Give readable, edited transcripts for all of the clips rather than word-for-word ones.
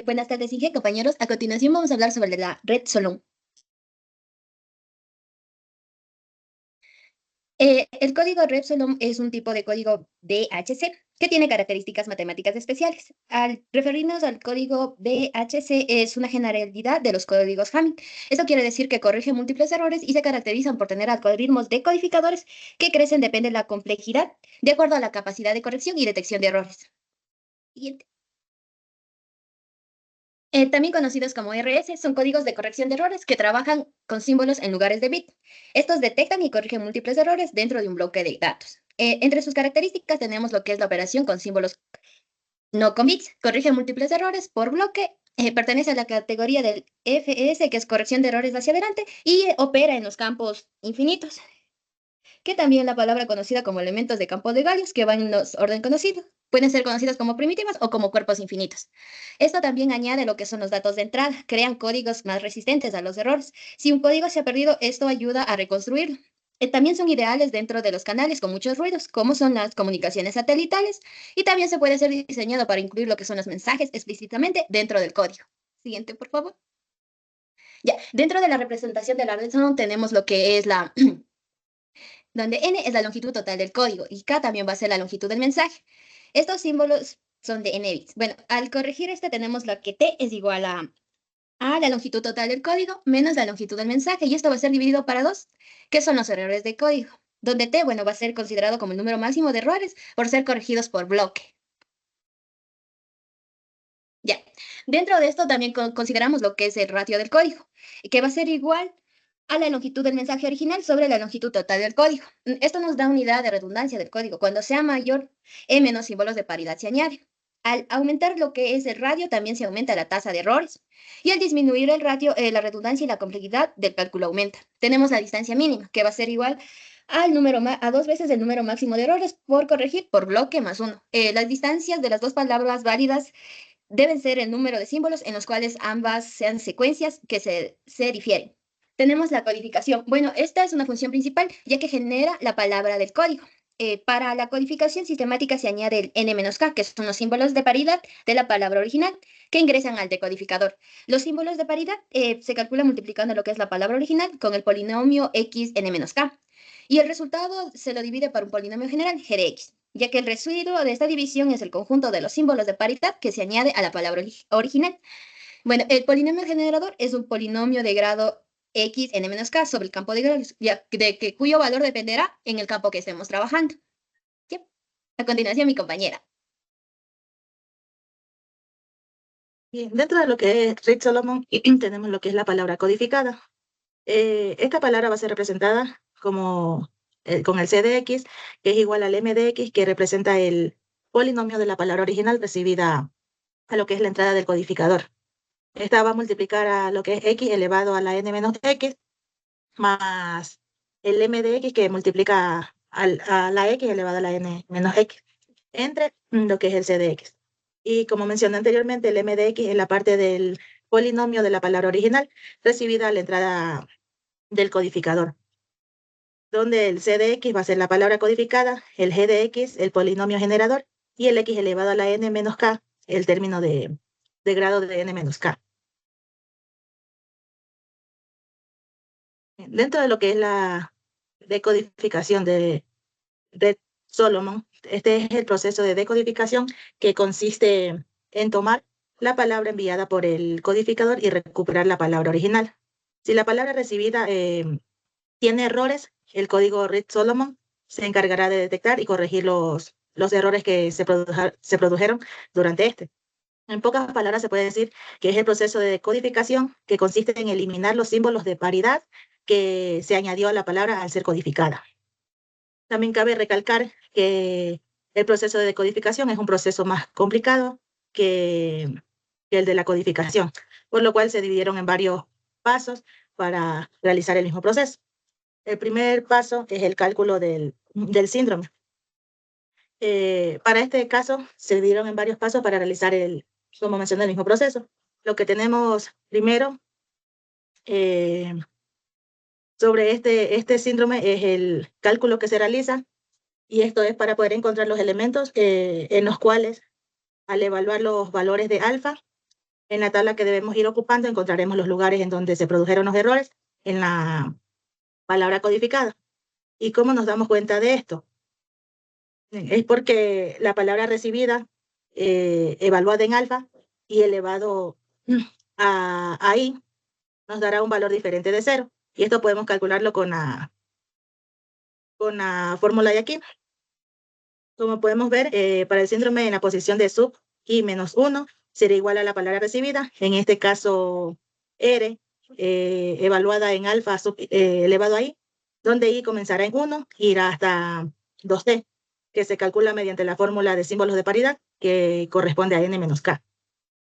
Buenas tardes, Inge, compañeros. A continuación vamos a hablar sobre la red Solon. El código red Solon es un tipo de código DHC que tiene características matemáticas especiales. Al referirnos al código DHC es una generalidad de los códigos Hamming. Esto quiere decir que corrige múltiples errores y se caracterizan por tener algoritmos decodificadores que crecen depende de la complejidad, de acuerdo a la capacidad de corrección y detección de errores. Siguiente. También conocidos como RS, son códigos de corrección de errores que trabajan con símbolos en lugares de bit. Estos detectan y corrigen múltiples errores dentro de un bloque de datos. Entre sus características tenemos lo que es la operación con símbolos no con bits. Corrige múltiples errores por bloque. Pertenece a la categoría del FS, que es corrección de errores hacia adelante, y opera en los campos infinitos, que también la palabra conocida como elementos de campo de Gauss, que van en los orden conocido. Pueden ser conocidas como primitivas o como cuerpos infinitos. Esto también añade lo que son los datos de entrada, crean códigos más resistentes a los errores. Si un código se ha perdido, esto ayuda a reconstruirlo. También son ideales dentro de los canales con muchos ruidos, como son las comunicaciones satelitales, y también se puede ser diseñado para incluir lo que son los mensajes explícitamente dentro del código. Siguiente, por favor. Ya, dentro de la representación de la red Solon tenemos lo que es la donde n es la longitud total del código y k también va a ser la longitud del mensaje. Estos símbolos son de n bits. Bueno, al corregir este tenemos lo que t es igual a la longitud total del código menos la longitud del mensaje, y esto va a ser dividido para 2, que son los errores de código, donde t, bueno, va a ser considerado como el número máximo de errores por ser corregidos por bloque. Ya. Dentro de esto también consideramos lo que es el ratio del código, que va a ser igual a la longitud del mensaje original sobre la longitud total del código. Esto nos da unidad de redundancia del código. Cuando sea mayor, menos símbolos de paridad se añade. Al aumentar lo que es el radio, también se aumenta la tasa de errores. Y al disminuir el ratio, la redundancia y la complejidad del cálculo aumenta. Tenemos la distancia mínima, que va a ser igual al número a 2 veces el número máximo de errores por corregir por bloque más 1. Las distancias de las dos palabras válidas deben ser el número de símbolos en los cuales ambas sean secuencias que se difieren. Tenemos la codificación. Bueno, esta es una función principal ya que genera la palabra del código. Para la codificación sistemática se añade el n-k, que son los símbolos de paridad de la palabra original que ingresan al decodificador. Los símbolos de paridad se calculan multiplicando lo que es la palabra original con el polinomio x n-k. Y el resultado se lo divide por un polinomio general g de x, ya que el residuo de esta división es el conjunto de los símbolos de paridad que se añade a la palabra original. Bueno, el polinomio generador es un polinomio de grado x n-k sobre el campo de Gauss, cuyo valor dependerá en el campo que estemos trabajando. ¿Sí? A continuación, mi compañera. Bien, dentro de lo que es Reed Solomon tenemos lo que es la palabra codificada. Esta palabra va a ser representada como con el CDX, que es igual al MDX, que representa el polinomio de la palabra original recibida a lo que es la entrada del codificador. Esta va a multiplicar a lo que es x elevado a la n menos x, más el MDX que multiplica a la x elevada a la n menos x, entre lo que es el CDX. Y como mencioné anteriormente, el MDX es la parte del polinomio de la palabra original recibida a la entrada del codificador, donde el CDX va a ser la palabra codificada, el GDX, el polinomio generador, y el x elevado a la n menos k, el término de grado de n menos k. Dentro de lo que es la decodificación de Solomon, este es el proceso de decodificación que consiste en tomar la palabra enviada por el codificador y recuperar la palabra original. Si la palabra recibida tiene errores, el código Reed Solomon se encargará de detectar y corregir los errores que se produjeron durante este. En pocas palabras se puede decir que es el proceso de decodificación que consiste en eliminar los símbolos de paridad que se añadió a la palabra al ser codificada. También cabe recalcar que el proceso de decodificación es un proceso más complicado que, que el de la codificación, por lo cual se dividieron en varios pasos para realizar el mismo proceso. El primer paso es el cálculo del síndrome. Para este caso, se dividieron en varios pasos para realizar como mencioné, el mismo proceso. Lo que tenemos primero eh, sobre este síndrome es el cálculo que se realiza, y esto es para poder encontrar los elementos en los cuales, al evaluar los valores de alfa, En la tabla que debemos ir ocupando encontraremos los lugares en donde se produjeron los errores en la palabra codificada. ¿Y cómo nos damos cuenta de esto? Es porque la palabra recibida, evaluada en alfa y elevado a i, nos dará un valor diferente de 0. Y esto podemos calcularlo con la fórmula de aquí. Como podemos ver, para el síndrome en la posición de sub i menos 1 será igual a la palabra recibida. En este caso, R, evaluada en alfa elevado a i, donde i comenzará en 1 e irá hasta 2t, que se calcula mediante la fórmula de símbolos de paridad, que corresponde a n menos k.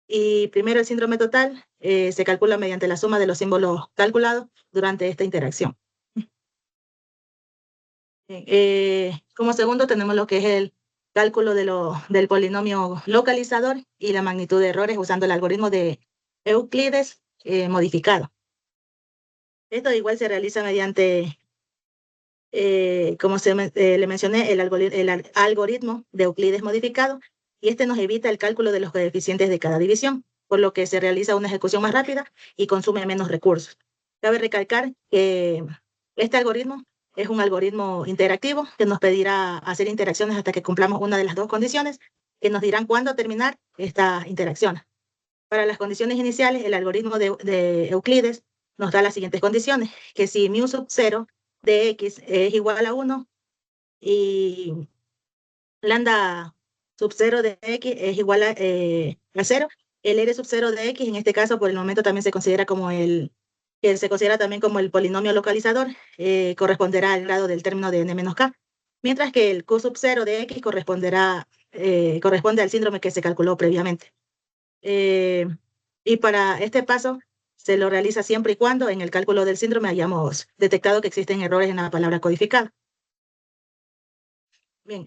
Y primero el síndrome total se calcula mediante la suma de los símbolos calculados durante esta interacción. Como segundo tenemos lo que es el cálculo del polinomio localizador y la magnitud de errores usando el algoritmo de Euclides modificado. Esto igual se realiza mediante, como le mencioné, el algoritmo de Euclides modificado, y este nos evita el cálculo de los coeficientes de cada división, por lo que se realiza una ejecución más rápida y consume menos recursos. Cabe recalcar que este algoritmo es un algoritmo interactivo que nos pedirá hacer interacciones hasta que cumplamos una de las dos condiciones que nos dirán cuándo terminar esta interacción. Para las condiciones iniciales, el algoritmo de Euclides nos da las siguientes condiciones, que si mu sub 0 de x es igual a 1 y lambda sub 0 de x es igual a 0, el r sub 0 de x en este caso por el momento también se considera como que se considera también como el polinomio localizador, corresponderá al grado del término de n menos k, mientras que el q sub 0 de x corresponde al síndrome que se calculó previamente. Y para este paso se lo realiza siempre y cuando en el cálculo del síndrome hayamos detectado que existen errores en la palabra codificada. Bien,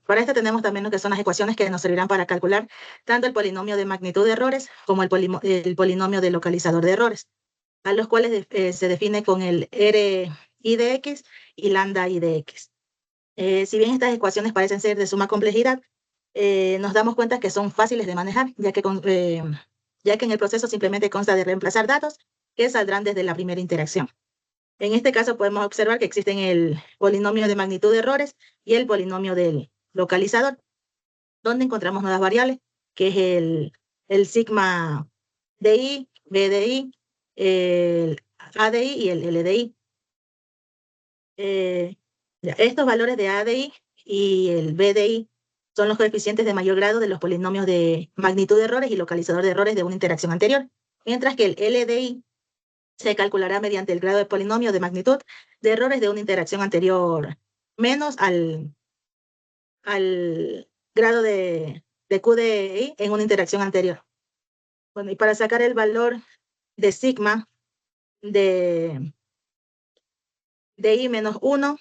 para esto tenemos también lo que son las ecuaciones que nos servirán para calcular tanto el polinomio de magnitud de errores como el polinomio de localizador de errores, a los cuales se define con el r i de x y lambda i de x. Si bien estas ecuaciones parecen ser de suma complejidad, nos damos cuenta que son fáciles de manejar, ya que en el proceso simplemente consta de reemplazar datos que saldrán desde la primera interacción. En este caso podemos observar que existen el polinomio de magnitud de errores y el polinomio del localizador, donde encontramos nuevas variables, que es el sigma de i, b de i, el a de i y el l de i. Estos valores de a de i y el b de i son los coeficientes de mayor grado de los polinomios de magnitud de errores y localizador de errores de una interacción anterior, mientras que el L de I se calculará mediante el grado de polinomio de magnitud de errores de una interacción anterior menos al grado de Q de I en una interacción anterior. Bueno, y para sacar el valor de sigma de I menos 1,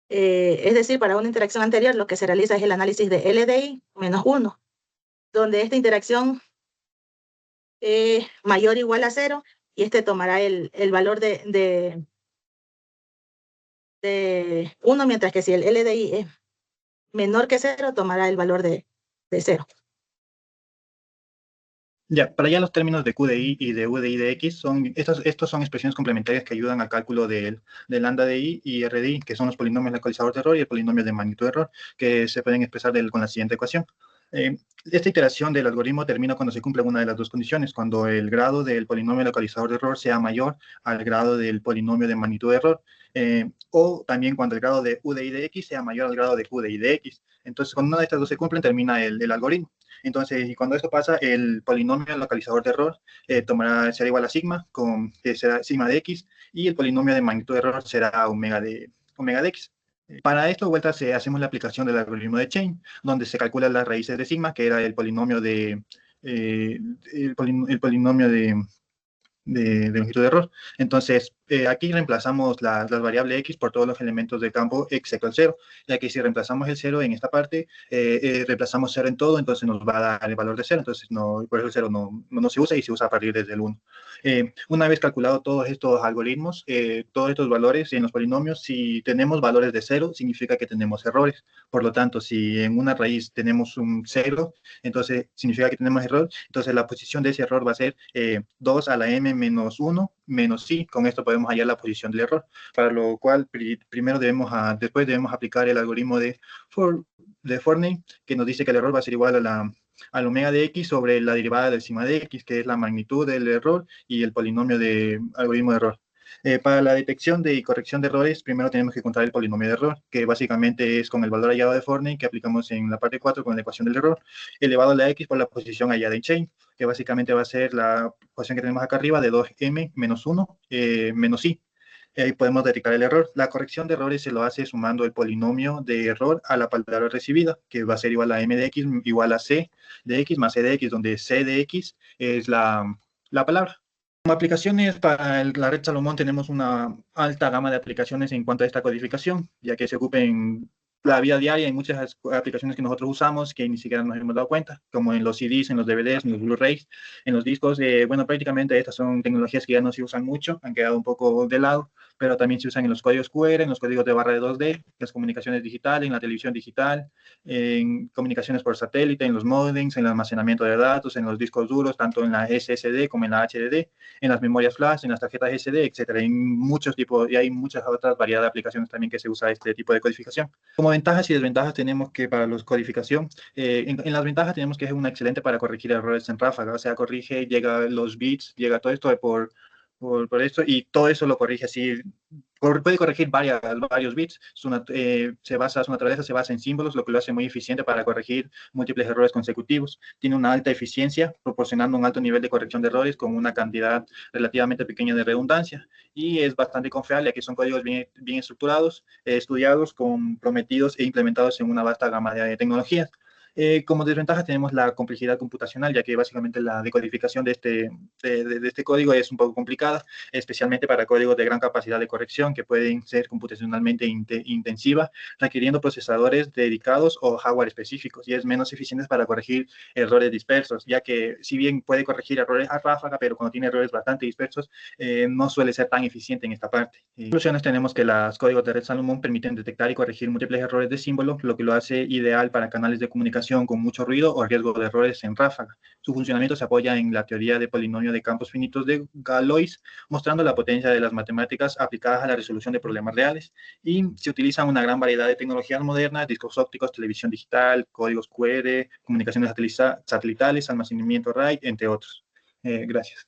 es decir, para una interacción anterior, lo que se realiza es el análisis de L de I menos 1, donde esta interacción es mayor o igual a 0, y este tomará el valor de 1, mientras que si el L de I es menor que 0, tomará el valor de 0. Ya, para allá los términos de Q de I y de U de I de X, estos son expresiones complementarias que ayudan al cálculo de lambda de I y R de I, que son los polinomios localizador de error y el polinomio de magnitud de error, que se pueden expresar con la siguiente ecuación. Esta iteración del algoritmo termina cuando se cumple una de las dos condiciones, cuando el grado del polinomio localizador de error sea mayor al grado del polinomio de magnitud de error, o también cuando el grado de U de I de X sea mayor al grado de Q de I de X. Entonces, cuando una de estas dos se cumplen, termina el algoritmo. Entonces, y cuando esto pasa, el polinomio localizador de error será igual a sigma, que será sigma de x, y el polinomio de magnitud de error será omega de x. Para esto, hacemos la aplicación del algoritmo de Chain, donde se calculan las raíces de sigma, que era el polinomio de longitud de error. Entonces, aquí reemplazamos las variables x por todos los elementos del campo excepto el 0, ya que si reemplazamos el 0 en esta parte, reemplazamos 0 en todo, entonces nos va a dar el valor de 0, entonces por eso el 0 no se usa y se usa a partir desde el 1. Una vez calculado todos estos algoritmos, todos estos valores en los polinomios, si tenemos valores de 0, significa que tenemos errores. Por lo tanto, si en una raíz tenemos un 0, entonces significa que tenemos error. Entonces la posición de ese error va a ser 2 a la m menos 1 menos i. Con esto podemos hallar la posición del error, para lo cual después debemos aplicar el algoritmo de Fortney, que nos dice que el error va a ser igual al omega de x sobre la derivada del sigma de x, que es la magnitud del error y el polinomio de algoritmo de error. Para la detección y corrección de errores, primero tenemos que encontrar el polinomio de error, que básicamente es con el valor hallado de Fortney, que aplicamos en la parte 4 con la ecuación del error, elevado a la x por la posición hallada en Chain, que básicamente va a ser la posición que tenemos acá arriba de 2m menos 1 menos i. Ahí podemos detectar el error. La corrección de errores se lo hace sumando el polinomio de error a la palabra recibida, que va a ser igual a m de x igual a c de x más c de x, donde c de x es la palabra. Como aplicaciones para la red Salomón tenemos una alta gama de aplicaciones en cuanto a esta codificación, ya que se ocupa en la vida diaria. Hay muchas aplicaciones que nosotros usamos que ni siquiera nos hemos dado cuenta, como en los CDs, en los DVDs, en los Blu-rays, en los discos. Bueno, prácticamente estas son tecnologías que ya no se usan mucho, han quedado un poco de lado, pero también se usan en los códigos QR, en los códigos de barra de 2D, las comunicaciones digitales, en la televisión digital, en comunicaciones por satélite, en los modems, en el almacenamiento de datos, en los discos duros, tanto en la SSD como en la HDD, en las memorias flash, en las tarjetas SD, etcétera. Hay muchos tipos y hay muchas otras variedades de aplicaciones también que se usa este tipo de codificación. Como ventajas y desventajas tenemos que para los codificación, en las ventajas tenemos que es una excelente para corregir errores en ráfaga, o sea, llega los bits, llega todo esto por esto, y todo eso lo corrige así. Puede corregir varios bits. Su naturaleza se basa en símbolos, lo que lo hace muy eficiente para corregir múltiples errores consecutivos. Tiene una alta eficiencia, proporcionando un alto nivel de corrección de errores con una cantidad relativamente pequeña de redundancia. Y es bastante confiable, ya que son códigos bien estructurados, estudiados, comprometidos e implementados en una vasta gama de tecnologías. Como desventaja tenemos la complejidad computacional, ya que básicamente la decodificación de este código es un poco complicada, especialmente para códigos de gran capacidad de corrección que pueden ser computacionalmente intensivas, requiriendo procesadores dedicados o hardware específicos, y es menos eficiente para corregir errores dispersos, ya que si bien puede corregir errores a ráfaga, pero cuando tiene errores bastante dispersos, no suele ser tan eficiente en esta parte. En conclusiones tenemos que los códigos de red Salomón permiten detectar y corregir múltiples errores de símbolos, lo que lo hace ideal para canales de comunicación con mucho ruido o riesgo de errores en ráfaga. Su funcionamiento se apoya en la teoría de polinomio de campos finitos de Galois, mostrando la potencia de las matemáticas aplicadas a la resolución de problemas reales, y se utiliza una gran variedad de tecnologías modernas, discos ópticos, televisión digital, códigos QR, comunicaciones satelitales, almacenamiento RAID, entre otros. Gracias.